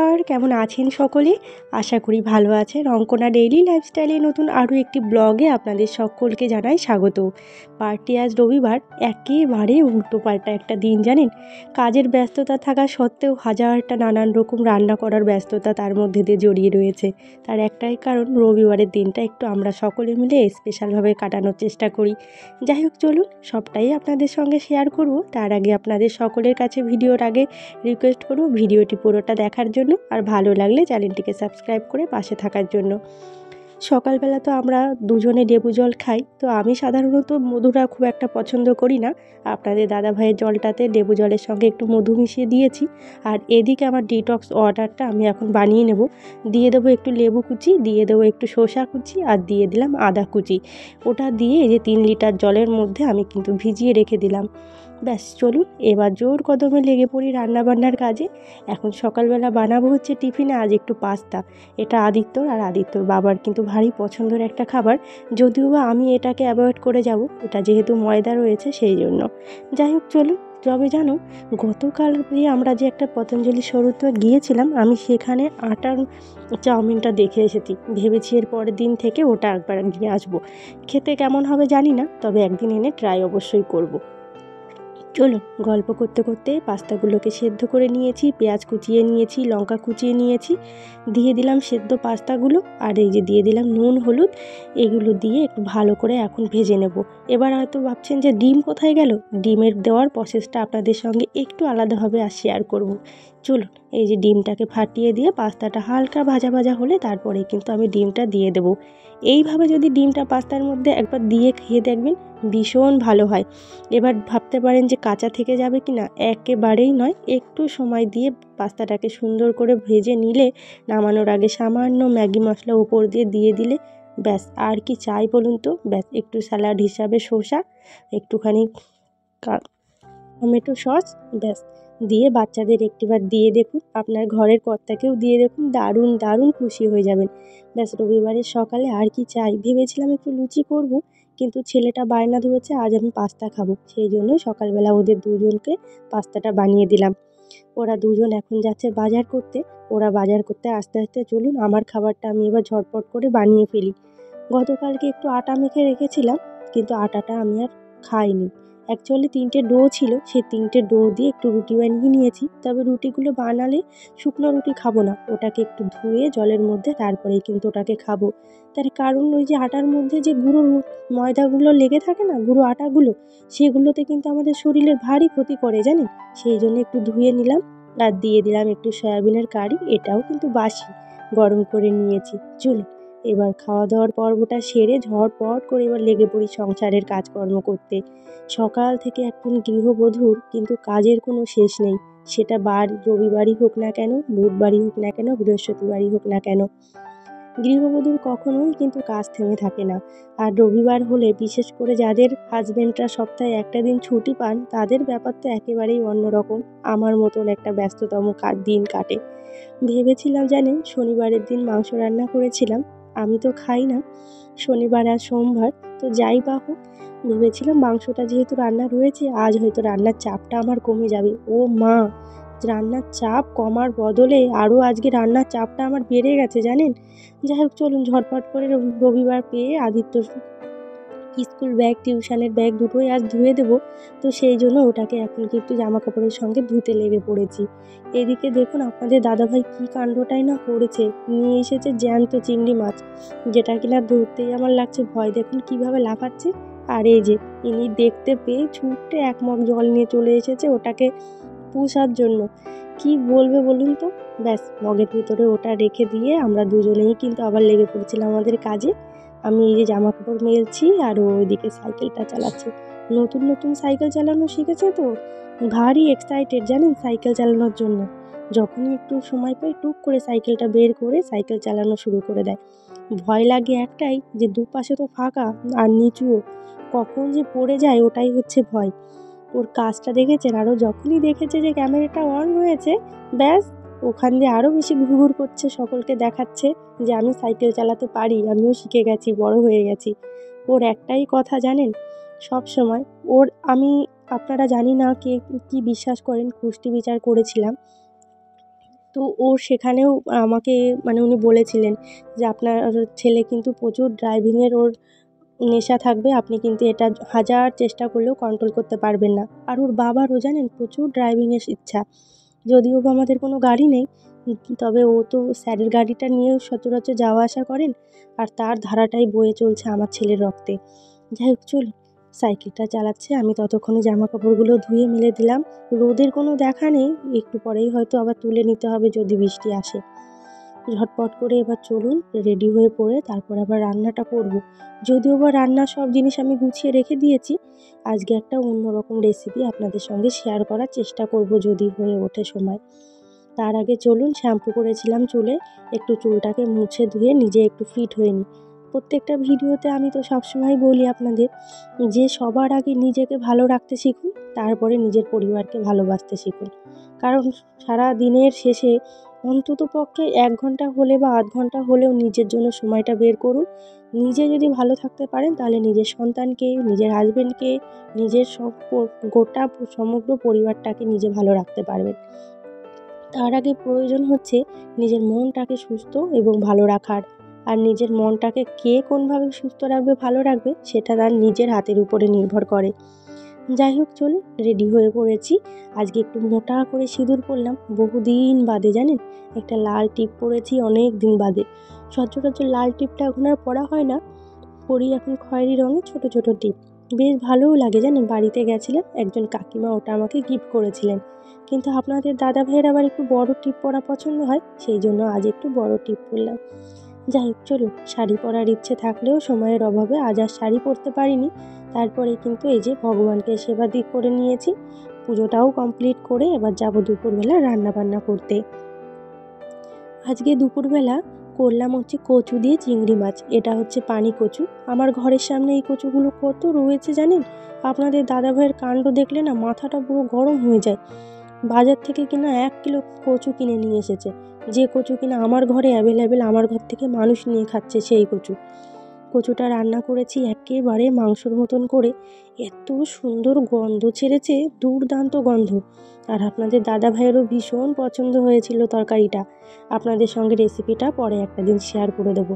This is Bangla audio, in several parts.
নমস্কার, কেমন আছেন সকলে? আশা করি ভালো আছেন। অঙ্কনা ডেইলি লাইফস্টাইলে নতুন আরও একটি ব্লগে আপনাদের সকলকে জানাই স্বাগত। পার্টি আজ রবিবার, একেবারে উল্টোপাল্টা একটা দিন জানেন। কাজের ব্যস্ততা থাকা সত্ত্বেও হাজারটা নানান রকম রান্না করার ব্যস্ততা তার মধ্যে দিয়ে জড়িয়ে রয়েছে। তার একটাই কারণ, রবিবারের দিনটা একটু আমরা সকলে মিলে স্পেশালভাবে কাটানোর চেষ্টা করি। যাই হোক, চলুন সবটাই আপনাদের সঙ্গে শেয়ার করব। তার আগে আপনাদের সকলের কাছে ভিডিওর আগে রিকোয়েস্ট করব ভিডিওটি পুরোটা দেখার জন্য, আর ভালো লাগলে চ্যানেলটিকে সাবস্ক্রাইব করে পাশে থাকার জন্য। সকালবেলা তো আমরা দুজনে লেবু জল খাই, তো আমি সাধারণত মধুটা খুব একটা পছন্দ করি না। আপনাদের দাদাভাইয়ের জলটাতে লেবু জলের সঙ্গে একটু মধু মিশিয়ে দিয়েছি। আর এদিকে আমার ডিটক্স ওয়াটারটা আমি এখন বানিয়ে নেব। দিয়ে দেবো একটু লেবু কুচি, দিয়ে দেবো একটু শসা কুচি, আর দিয়ে দিলাম আদা কুচি। ওটা দিয়ে এই যে 3 লিটার জলের মধ্যে আমি কিন্তু ভিজিয়ে রেখে দিলাম। ব্যাস, চলুন এবার জোর কদমে লেগে পড়ি রান্নাবান্নার কাজে। এখন সকালবেলা বানাবো হচ্ছে টিফিনে আজ একটু পাস্তা। এটা আদিত্যর আর আদিত্যর বাবার কিন্তু ভারী পছন্দের একটা খাবার, যদিও বা আমি এটাকে অ্যাভয়েড করে যাব, এটা যেহেতু ময়দা রয়েছে সেই জন্য। যাই হোক, চলুন। তবে জানো, গতকাল আমরা যে একটা পতঞ্জলি স্বরূপে গিয়েছিলাম, আমি সেখানে আটার চাউমিনটা দেখে এসেছি। ভেবেছি এর পরের দিন থেকে ওটা একবার নিয়ে আসবো। খেতে কেমন হবে জানি না, তবে একদিন এনে ট্রাই অবশ্যই করব। চলুন, গল্প করতে করতে পাস্তাগুলোকে সেদ্ধ করে নিয়েছি, পেঁয়াজ কুচিয়ে নিয়েছি, লঙ্কা কুচিয়ে নিয়েছি, দিয়ে দিলাম সেদ্ধ পাস্তাগুলো, আর এই যে দিয়ে দিলাম নুন হলুদ। এগুলো দিয়ে একটু ভালো করে এখন ভেজে নেব। এবার হয়তো ভাবছেন যে ডিম কোথায় গেল। ডিমের দেওয়ার প্রসেসটা আপনাদের সঙ্গে একটু আলাদাভাবে আর শেয়ার করব। চলুন, এই যে ডিমটাকে ফাটিয়ে দিয়ে পাস্তাটা হালকা ভাজা ভাজা হলে তারপরে কিন্তু আমি ডিমটা দিয়ে দেবো। এইভাবে যদি ডিমটা পাস্তার মধ্যে একবার দিয়ে খেয়ে দেখবেন, ভীষণ ভালো হয়। এবার ভাবতে পারেন যে কাঁচা থেকে যাবে কি না, একেবারেই নয়। একটু সময় দিয়ে পাস্তাটাকে সুন্দর করে ভেজে নিলে নামানোর আগে সামান্য ম্যাগি মশলা উপর দিয়ে দিলে ব্যাস, আর কি চাই বলুন তো। ব্যাস, একটু স্যালাড হিসাবে শসা, একটুখানি টমেটো সস, ব্যাস দিয়ে বাচ্চাদের একটিবার দিয়ে দেখুন, আপনার ঘরের কর্তাকেও দিয়ে দেখুন, দারুণ দারুণ খুশি হয়ে যাবেন। ব্যাস, রবিবারের সকালে আর কি চাই। ভেবেছিলাম একটু লুচি করব, কিন্তু ছেলেটা বায়না ধরেছে আজ আমি পাস্তা খাবো, সেই জন্য সকালবেলা ওদের দুজনকে পাস্তাটা বানিয়ে দিলাম। ওরা দুজন এখন যাচ্ছে বাজার করতে। ওরা বাজার করতে আস্তে আস্তে চলুন আমার খাবারটা আমি এবার ঝটপট করে বানিয়ে ফেলি। গতকালকে একটু আটা মেখে রেখেছিলাম, কিন্তু আটাটা আমি আর খাইনি। অ্যাকচুয়ালি 3টে ডো ছিল, সেই 3টে ডো দিয়ে একটু রুটি বানিয়ে নিয়েছি। তবে রুটিগুলো বানালে শুকনো রুটি খাবো না, ওটাকে একটু ধুয়ে জলের মধ্যে তারপরেই কিন্তু ওটাকে খাবো। তার কারণ, ওই যে আটার মধ্যে যে গুঁড়ো ময়দাগুলো লেগে থাকে না, গুঁড়ো আটাগুলো, সেগুলোতে কিন্তু আমাদের শরীরের ভারী ক্ষতি করে জানেন। সেই জন্য একটু ধুয়ে নিলাম, আর দিয়ে দিলাম একটু সয়াবিনের কারি। এটাও কিন্তু বাসি, গরম করে নিয়েছি। চলুন এবার খাওয়া দাওয়ার পর্বটা সেরে ঝটপট করে এবার লেগে পড়ি সংসারের কাজকর্ম করতে। সকাল থেকে এখন গৃহবধূর কিন্তু কাজের কোনো শেষ নেই। সেটা রবিবারই হোক না কেন, বুধবারই হোক না কেন, বৃহস্পতিবারই হোক না কেন, গৃহবধূর কখনোই কিন্তু কাজ থেমে থাকে না। আর রবিবার হলে বিশেষ করে যাদের হাজবেন্ডরা সপ্তাহে একটা দিন ছুটি পান, তাদের ব্যাপার তো একেবারেই অন্যরকম। আমার মতন একটা ব্যস্ততম দিন কাটে। ভেবেছিলাম জানেন, শনিবারের দিন মাংস রান্না করেছিলাম। আমি তো খাই না শনিবার আর সোমবার, তো যাই বা হোক, ভেবেছিলাম মাংসটা যেহেতু রান্না রয়েছে, আজ হয়তো রান্নার চাপটা আমার কমে যাবে। ও মা, রান্নার চাপ কমার বদলে আরও আজকে রান্নার চাপটা আমার বেড়ে গেছে জানেন। যাই হোক, চলুন ঝটপট করে রবিবার পেয়ে আদিত্যর স্কুল ব্যাগ, টিউশনের ব্যাগ দুটোই আজ ধুয়ে দেবো। তো সেই জন্য ওটাকে এখন কিন্তু জামা কাপড়ের সঙ্গে ধুতে লেগে পড়েছি। এদিকে দেখুন আপনাদের দাদাভাই কী কাণ্ডটাই না করেছে। নিয়ে এসেছে জ্যান্ত চিংড়ি মাছ, যেটা কিনা ধরতেই আমার লাগছে ভয়। দেখুন কীভাবে লাফাচ্ছে। আর এই যে ইনি দেখতে পেয়ে ছুটে 1 মগ জল নিয়ে চলে এসেছে ওটাকে পুষার জন্য। কি বলবে বলুন তো। ব্যাস, মগের ভিতরে ওটা রেখে দিয়ে আমরা দুজনেই কিন্তু আবার লেগে পড়েছিলাম আমাদের কাজে। আমি এই যে জামা কাপড় মেলছি, আর ও ওইদিকে সাইকেলটা চালাচ্ছে। নতুন নতুন সাইকেল চালানো শিখেছে তো, ভারী এক্সাইটেড জানেন সাইকেল চালানোর জন্য। যখনই একটু সময় পাই টুক করে সাইকেলটা বের করে সাইকেল চালানো শুরু করে দেয়। ভয় লাগে একটাই, যে দুপাশে তো ফাঁকা আর নিচুও, কখন যে পড়ে যায় ওটাই হচ্ছে ভয়। ওর কাজটা দেখেছেন, আরও যখনই দেখেছে যে ক্যামেরাটা অন রয়েছে, ব্যাস ওখান দিয়ে আরও বেশি ঘুরঘুর করছে, সকলকে দেখাচ্ছে যে আমি সাইকেল চালাতে পারি, আমিও শিখে গেছি, বড় হয়ে গেছি। ওর একটাই কথা জানেন, সব সময় আমি, আপনারা জানি না কে কী বিশ্বাস করেন, কুষ্টি বিচার করেছিলাম। তো তো ওর সেখানেও আমাকে মানে উনি বলেছিলেন যে আপনার ছেলে কিন্তু প্রচুর ড্রাইভিংয়ের ওর নেশা থাকবে, আপনি কিন্তু এটা হাজার চেষ্টা করলেও কন্ট্রোল করতে পারবেন না। আর ওর বাবারও জানেন প্রচুর ড্রাইভিংয়ের ইচ্ছা, যদিও বা আমাদের কোনো গাড়ি নেই, তবে ও তো স্যারের গাড়িটা নিয়েও সচরাচর যাওয়া আসা করেন, আর তার ধারাটাই বয়ে চলছে আমার ছেলের রক্তে। যাই হোক চলুন, সাইকেলটা চালাচ্ছে, আমি ততক্ষণে জামা কাপড়গুলো ধুয়ে মেলে দিলাম। রোদের কোনো দেখা নেই, একটু পরেই হয়তো আবার তুলে নিতে হবে যদি বৃষ্টি আসে। ঝটপট করে এবার চলুন রেডি হয়ে পড়ে তারপর আবার রান্নাটা করব। যদিও বা রান্নার সব জিনিস আমি গুছিয়ে রেখে দিয়েছি, আজকে একটা অন্যরকম রেসিপি আপনাদের সঙ্গে শেয়ার করার চেষ্টা করব যদি হয়ে ওঠে সময়। তার আগে চলুন শ্যাম্পু করেছিলাম চুলে, একটু চুলটাকে মুছে ধুয়ে নিজে একটু ফিট হয়ে নিই। প্রত্যেকটা ভিডিওতে আমি তো সবসময় বলি আপনাদের যে সবার আগে নিজেকে ভালো রাখতে শিখুন, তারপরে নিজের পরিবারকে ভালোবাসতে শিখুন। কারণ সারা দিনের শেষে অন্তত পক্ষে 1 ঘন্টা হলে বা আধ ঘন্টা হলেও নিজের জন্য সময়টা বের করুন। নিজে যদি ভালো থাকতে পারেন তাহলে নিজের সন্তানকে, নিজের হাজবেন্ডকে, নিজের গোটা সমগ্র পরিবারটাকে নিজে ভালো রাখতে পারবেন। তার আগে প্রয়োজন হচ্ছে নিজের মনটাকে সুস্থ এবং ভালো রাখার। আর নিজের মনটাকে কে কোনভাবে সুস্থ রাখবে, ভালো রাখবে সেটা তার নিজের হাতের উপরে নির্ভর করে। যাই হোক চলুন রেডি হয়ে পড়েছি। আজকে একটু মোটা করে সিঁদুর পরলাম, বহুদিন বাদে জানেন। একটা লাল টিপ পরেছি অনেক দিন বাদে। সচরাচর লাল টিপটা এখন আর পরা হয় না, পরি এখন খয়েরি রঙের ছোট ছোট টিপ। বেশ ভালোও লাগে জানেন। বাড়িতে গেছিলাম, একজন কাকিমা ওটা আমাকে গিফট করেছিলেন। কিন্তু আপনাদের দাদা ভাইয়ের আবার একটু বড় টিপ পরা পছন্দ হয়, সেই জন্য আজ একটু বড় টিপ পরলাম। যাই হোক চলুন, শাড়ি পরার ইচ্ছে থাকলেও সময়ের অভাবে আজ আর শাড়ি পরতে পারিনি। তারপরে কিন্তু এই যে ভগবানকে সেবা করে নিয়েছি, পুজোটাও কমপ্লিট করে এবার যাব দুপুরবেলা রান্না বান্না করতে। আজকে দুপুরবেলা করলাম হচ্ছে কচু দিয়ে চিংড়ি মাছ। এটা হচ্ছে পানি কচু। আমার ঘরের সামনে এই কচুগুলো কত রয়েছে জানেন। আপনাদের দাদাভাইয়ের কাণ্ড দেখলে না মাথাটা পুরো গরম হয়ে যায়। বাজার থেকে কিনা 1 কিলো কচু কিনে নিয়ে এসেছে, যে কচু কিনা আমার ঘরে অ্যাভেলেবেল, আমার ঘর থেকে মানুষ নিয়ে খাচ্ছে সেই কচু। কচুটা রান্না করেছি একেবারে মাংসর মতন করে, এত সুন্দর গন্ধ ছেড়েছে, দুর্দান্ত গন্ধ। আর আপনাদের দাদা ভাইয়েরও ভীষণ পছন্দ হয়েছিল তরকারিটা। আপনাদের সঙ্গে রেসিপিটা পরে একটা দিন শেয়ার করে দেবো।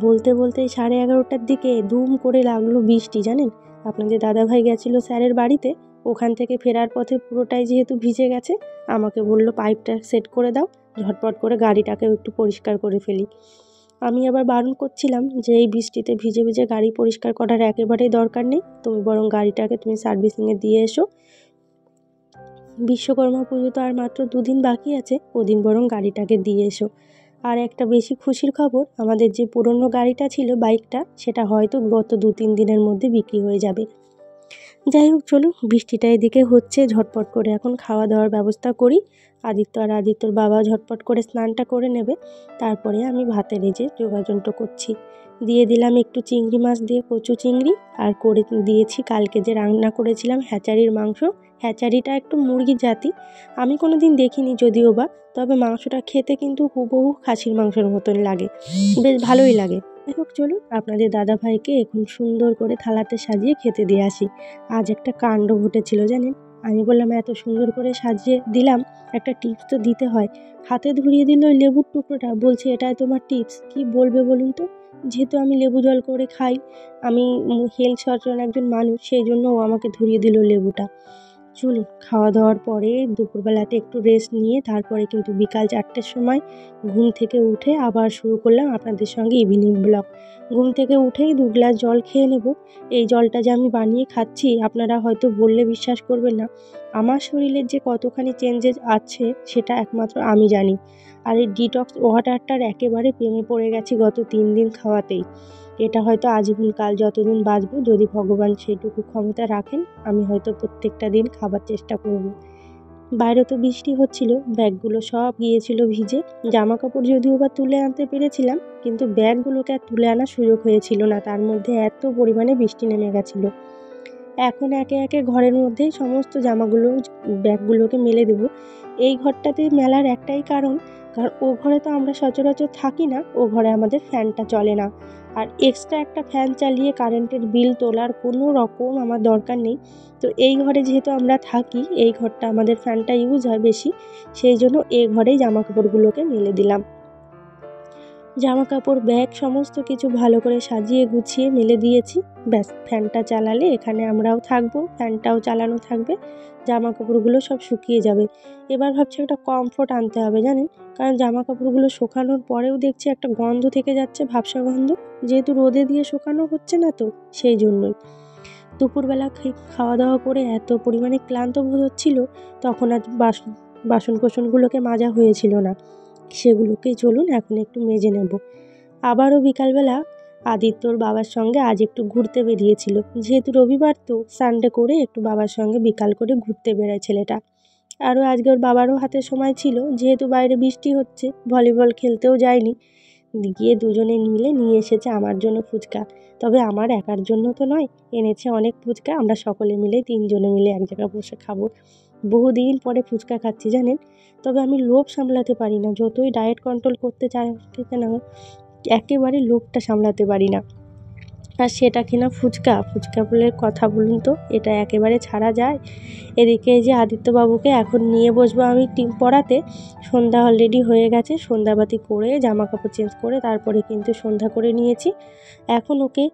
বলতে বলতে 11:30টার দিকে দুম করে লাগলো বৃষ্টি জানেন। আপনাদের দাদা ভাই গেছিলো স্যারের বাড়িতে, ওখান থেকে ফেরার পথে পুরোটাই যেহেতু ভিজে গেছে, আমাকে বলল পাইপটা সেট করে দাও, ঝটপট করে গাড়িটাকেও একটু পরিষ্কার করে ফেলি। আমি আবার বারণ করছিলাম যে এই বৃষ্টিতে ভিজে ভিজে গাড়ি পরিষ্কার করার একেবারেই দরকার নেই, তুমি বরং গাড়িটাকে তুমি সার্ভিসিংয়ে দিয়ে এসো। বিশ্বকর্মা পুজো তো আর মাত্র 2 দিন বাকি আছে, ওদিন বরং গাড়িটাকে দিয়ে এসো। আর একটা বেশি খুশির খবর, আমাদের যে পুরনো গাড়িটা ছিল, বাইকটা, সেটা হয়তো গত 2-3 দিনের মধ্যে বিক্রি হয়ে যাবে। যাই হোক চলুন, বৃষ্টিটা এদিকে হচ্ছে, ঝটপট করে এখন খাওয়া দাওয়ার ব্যবস্থা করি। আদিত্য আর আদিত্যর বাবা ঝটপট করে স্নানটা করে নেবে, তারপরে আমি ভাতের এই যে যোগাযোগটা করছি। দিয়ে দিলাম একটু চিংড়ি মাছ দিয়ে কচু চিংড়ি, আর করে দিয়েছি কালকে যে রান্না করেছিলাম হ্যাচারির মাংস। হ্যাচারিটা একটু মুরগি জাতি, আমি কোনো দিন দেখিনি যদিও বা, তবে মাংসটা খেতে কিন্তু হুবহু খাসির মাংসের মতন লাগে, বেশ ভালোই লাগে। যাই হোক চলুন, আপনাদের দাদা ভাইকে এখন সুন্দর করে থালাতে সাজিয়ে খেতে দিয়ে আসি। আজ একটা কাণ্ড ঘটেছিল জানেন। আমি বললাম এত সুন্দর করে সাজিয়ে দিলাম, একটা টিপস তো দিতে হয়। হাতে ধরিয়ে দিল ওই লেবুর টুকরোটা, বলছে এটাই তোমার টিপস। কি বলবে বলুন তো। যেহেতু আমি লেবু জল করে খাই, আমি হেলথ সচেতন একজন মানুষ, সেই জন্য ও আমাকে ধরিয়ে দিল লেবুটা। চলুন খাওয়া দাওয়ার পরে দুপুরবেলাতে একটু রেস্ট নিয়ে তারপরে কিন্তু বিকাল 4টের সময় ঘুম থেকে উঠে আবার শুরু করলাম আপনাদের সঙ্গে ইভিনিং ব্লগ। ঘুম থেকে উঠেই 2 গ্লাস জল খেয়ে নেব। এই জলটা যে আমি বানিয়ে খাচ্ছি আপনারা হয়তো বললে বিশ্বাস করবেন না। আমার শরীরের যে কতখানি চেঞ্জেস আছে সেটা একমাত্র আমি জানি। আর এই ডিটক্স ওয়াটারটার একেবারে প্রেমে পড়ে গেছি গত 3 দিন খাওয়াতেই। এটা হয়তো আজীবনকাল যতদিন বাঁচবো, যদি ভগবান সেইটুকু ক্ষমতা রাখেন, আমি হয়তো প্রত্যেকটা দিন খাবার চেষ্টা করব। বাইরে তো বৃষ্টি হচ্ছিল, ব্যাগগুলো সব গিয়েছিল ভিজে। জামা কাপড় যদিও বা তুলে আনতে পেরেছিলাম, কিন্তু ব্যাগগুলোকে আর তুলে আনার সুযোগ হয়েছিল না, তার মধ্যে এত পরিমাণে বৃষ্টি নেমে গেছিলো। এখন একে একে ঘরের মধ্যেই সমস্ত জামাগুলো ব্যাগগুলোকে মেলে দেবো। এই ঘরটাতে মেলার একটাই কারণ, কারণ ও ঘরে তো আমরা সচরাচর থাকি না, ও ঘরে আমাদের ফ্যানটা চলে না। আর এক্সট্রা একটা ফ্যান চালিয়ে কারেন্টের বিল তোলার কোনো রকম আমার দরকার নেই। তো এই ঘরে যেহেতু আমরা থাকি, এই ঘরটা আমাদের ফ্যানটা ইউজ হয় বেশি, সেই জন্য এই ঘরেই জামাকাপড়গুলোকে মেলে দিলাম। জামাকাপড়, ব্যাগ সমস্ত কিছু ভালো করে সাজিয়ে গুছিয়ে মেলে দিয়েছি। ব্যাস, ফ্যানটা চালালে এখানে আমরাও থাকবো, ফ্যানটাও চালানো থাকবে, জামাকাপড়গুলো সব শুকিয়ে যাবে। এবার ভাবছি একটা কমফোর্ট আনতে হবে জানেন, কারণ জামাকাপড়গুলো শুকানোর পরেও দেখছি একটা গন্ধ থেকে যাচ্ছে, ভ্যাপসা গন্ধ, যেহেতু রোদে দিয়ে শুকানো হচ্ছে না তো সেই জন্যই। দুপুরবেলা খাওয়া দাওয়া করে এত পরিমাণে ক্লান্ত বোধ হচ্ছিল, তখন আর বাসন কোসনগুলোকে মাজা হয়েছিল না, সেগুলোকেই চলুন এখন একটু মেজে নেব। আবারও বিকালবেলা আদিত্যর বাবার সঙ্গে আজ একটু ঘুরতে বেরিয়েছিল, যেহেতু রবিবার তো সানডে করে একটু বাবার সঙ্গে বিকাল করে ঘুরতে বেরোয় ছেলেটা। আরও আজকে ওর বাবারও হাতে সময় ছিল, যেহেতু বাইরে বৃষ্টি হচ্ছে, ভলিবল খেলতেও যায়নি, গিয়ে দুজনে মিলে নিয়ে এসেছে আমার জন্য ফুচকা। তবে আমার একার জন্য তো নয়, এনেছে অনেক ফুচকা, আমরা সকলে মিলে 3 জনে মিলে এক জায়গায় বসে খাবো। বহুদিন পরে ফুচকা খাচ্ছি জানেন। তবে আমি লোভ সামলাতে পারি না, যতই ডায়েট কন্ট্রোল করতে চাই না, একেবারে লোভটা সামলাতে পারি না। আর সেটা কিনা ফুচকা, ফুচকা বলে কথা বলুন তো, এটা একেবারে ছাড়া যায়? এদিকে এই যে আদিত্যবাবুকে এখন নিয়ে বসবো আমি পড়াতে, সন্ধ্যা অলরেডি হয়ে গেছে, সন্ধ্যাবাতি করে জামা কাপড় চেঞ্জ করে তারপরে কিন্তু সন্ধ্যা করে নিয়েছি। এখন ওকে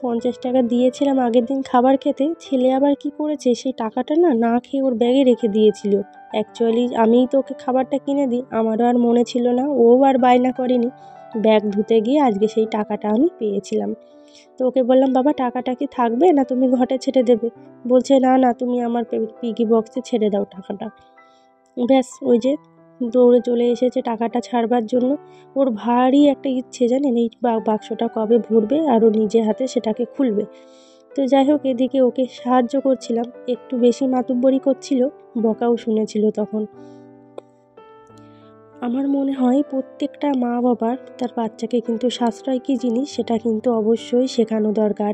50 টাকা দিয়েছিলাম আগের দিন খাবার খেতে, ছেলে আবার কি করেছে, সেই টাকাটা না খেয়ে ওর ব্যাগে রেখে দিয়েছিল। অ্যাকচুয়ালি আমিই তো ওকে খাবারটা কিনে দিই, আমারও আর মনে ছিল না, ও আর বায়না করেনি। ব্যাগ ধুতে গিয়ে আজকে সেই টাকাটা আমি পেয়েছিলাম। তো ওকে বললাম, বাবা টাকাটা কি থাকবে না তুমি ঘটে ছেড়ে দেবে? বলছে, না তুমি আমার পিগি বক্সে ছেড়ে দাও টাকাটা। ব্যাস, ওই যে দৌড়ে চলে এসেছে টাকাটা ছাড়বার জন্য। ওর ভারী একটা ইচ্ছে জানেন, এই বাক্সটা কবে ভরবে আর ও নিজে হাতে সেটাকে খুলবে। তো যাই হোক, এদিকে ওকে সাহায্য করছিলাম, একটু বেশি মাতুব্বরি করছিল, বকাও শুনেছিল তখন। আমার মনে হয় প্রত্যেকটা মা বাবার তার বাচ্চাকে কিন্তু সাশ্রয় কী জিনিস সেটা কিন্তু অবশ্যই শেখানো দরকার।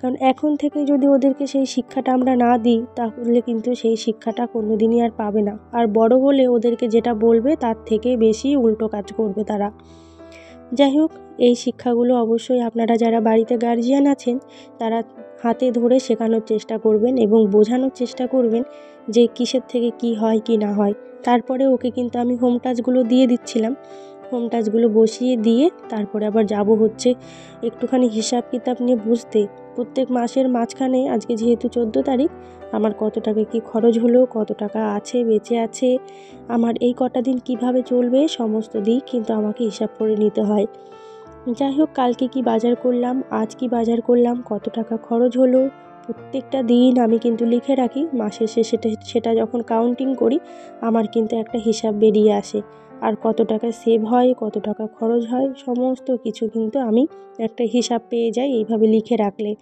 কারণ এখন থেকে যদি ওদেরকে সেই শিক্ষাটা আমরা না দিই, তাহলে কিন্তু সেই শিক্ষাটা কোনো দিনই আর পাবে না। আর বড় হলে ওদেরকে যেটা বলবে তার থেকে বেশি উল্টো কাজ করবে তারা। যাই হোক, এই শিক্ষাগুলো অবশ্যই আপনারা যারা বাড়িতে গার্জিয়ান আছেন তারা হাতে ধরে শেখানোর চেষ্টা করবেন এবং বোঝানোর চেষ্টা করবেন যে কিসের থেকে কি হয় কি না হয়। তারপরে ওকে কিন্তু আমি হোম টাস্কগুলো দিয়ে দিচ্ছিলাম, হোম টাস্কগুলো বসিয়ে দিয়ে তারপরে আবার যাব হচ্ছে একটুখানি হিসাব কিতাব নিয়ে বুঝতে। প্রত্যেক মাসের মাঝখানে আজকে যেহেতু 14 তারিখ, আমার কত টাকা কি খরচ হলো, কত টাকা আছে বেঁচে আছে, আমার এই কটা দিন কিভাবে চলবে, সমস্ত দিক কিন্তু আমাকে হিসাব করে নিতে হয়। যাই হোক, কালকে কি বাজার করলাম, আজ কি বাজার করলাম, কত টাকা খরচ হলো, প্রত্যেকটা দিন আমি কিন্তু লিখে রাখি। মাসের শেষে সেটা যখন কাউন্টিং করি, আমার কিন্তু একটা হিসাব বেরিয়ে আসে। আর কত টাকা সেভ হয়, কত টাকা খরচ হয়, সমস্ত কিছু কিন্তু আমি একটা হিসাব পেয়ে যাই এইভাবে লিখে রাখলে।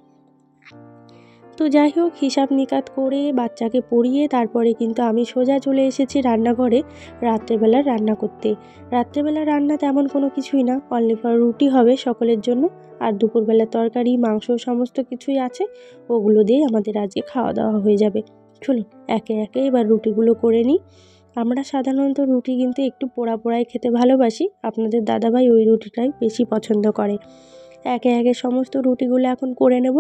তো যাই হোক, হিসাব নিকাত করে বাচ্চাকে পড়িয়ে তারপরে কিন্তু আমি সোজা চলে এসেছি রান্নাঘরে রাত্রেবেলার রান্না করতে। রাত্রেবেলার রান্না তেমন কোনো কিছুই না, অনলি ফর রুটি হবে সকলের জন্য, আর দুপুরবেলার তরকারি মাংস সমস্ত কিছুই আছে, ওগুলো দিয়ে আমাদের আজকে খাওয়া দাওয়া হয়ে যাবে। চলুন একে একে এবার রুটিগুলো করে নিই। আমরা সাধারণত রুটি কিন্তু একটু পোড়া পোড়াই খেতে ভালোবাসি, আপনাদের দাদাভাই ওই রুটিটাই বেশি পছন্দ করে। একে একে সমস্ত রুটিগুলো এখন করে নেব।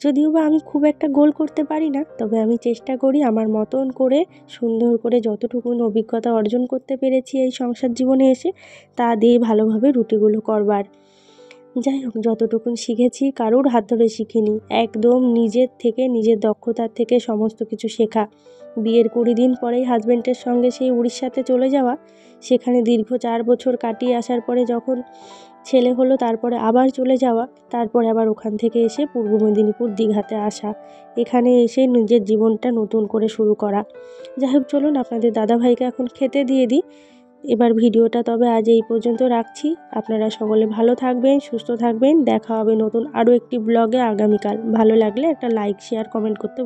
যদিও বা আমি খুব একটা গোল করতে পারি না, তবে আমি চেষ্টা করি আমার মতন করে সুন্দর করে যতটুকুন অভিজ্ঞতা অর্জন করতে পেরেছি এই সংসার জীবনে এসে, তা দিয়ে ভালোভাবে রুটিগুলো করবার। যাই হোক, যতটুকুন শিখেছি কারোর হাত ধরে শিখিনি, একদম নিজের থেকে, নিজের দক্ষতার থেকে সমস্ত কিছু শেখা। বিয়ের 20 দিন পরেই হাজব্যান্ডের সঙ্গে সেই উড়িষ্যাতে চলে যাওয়া, সেখানে দীর্ঘ 4 বছর কাটিয়ে আসার পরে যখন ছেলে হলো, তারপরে আবার চলে যাওয়া, তারপরে আবার ওখান থেকে এসে পূর্ব মেদিনীপুর দীঘাতে আসা, এখানে এসে নিজের জীবনটা নতুন করে শুরু করা। যাই হোক, চলুন আপনাদের দাদাভাইকে এখন খেতে দিয়ে দিই। এবার ভিডিওটা তবে আজ এই পর্যন্ত রাখছি। আপনারা সকলে ভালো থাকবেন, সুস্থ থাকবেন, দেখা হবে নতুন আরও একটি ব্লগে আগামীকাল। ভালো লাগলে একটা লাইক শেয়ার কমেন্ট করতে